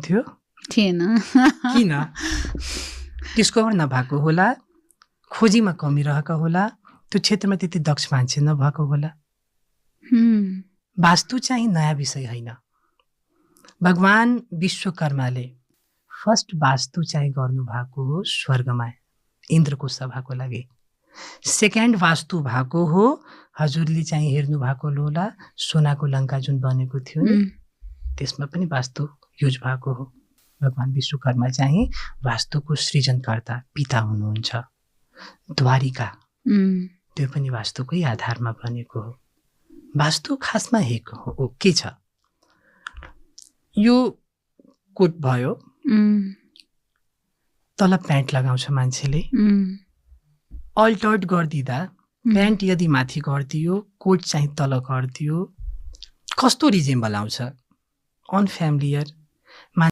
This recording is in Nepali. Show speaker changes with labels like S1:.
S1: हुन्थ्यो?
S2: थिएन।
S1: किन? डिस्कभर नभएको होला, खोजीमा कमी रहेको होला, त्यो क्षेत्रमा त्यति दक्ष मान्छे नभएको होला। वास्तु चाहिँ नयाँ विषय होइन। भगवान विश्वकर्माले फर्स्ट वास्तु चाहिँ गर्नुभएको हो स्वर्गमा, इन्द्रको सभाको लागि। सेकेन्ड वास्तु भएको हो हजुरले चाहिँ हेर्नु भएको होला सोनाको लङ्का जुन बनेको थियो नि, त्यसमा पनि वास्तु युज भएको हो। भगवान विश्वकर्मा चाहिँ वास्तुको सृजनकर्ता पिता हुनुहुन्छ। द्वारिका त्यो पनि वास्तुकै आधारमा बनेको हो। वास्तु खासमा हो के छ? यो कोट भयो, तल प्यान्ट लगाउँछ मान्छेले, अल्टर्ड गरिदिँदा प्यान्ट यदि माथि गरिदियो, कोट चाहिँ तल गरिदियो, कस्तो रिजेम्बल आउँछ? अनफ्यामिलियर,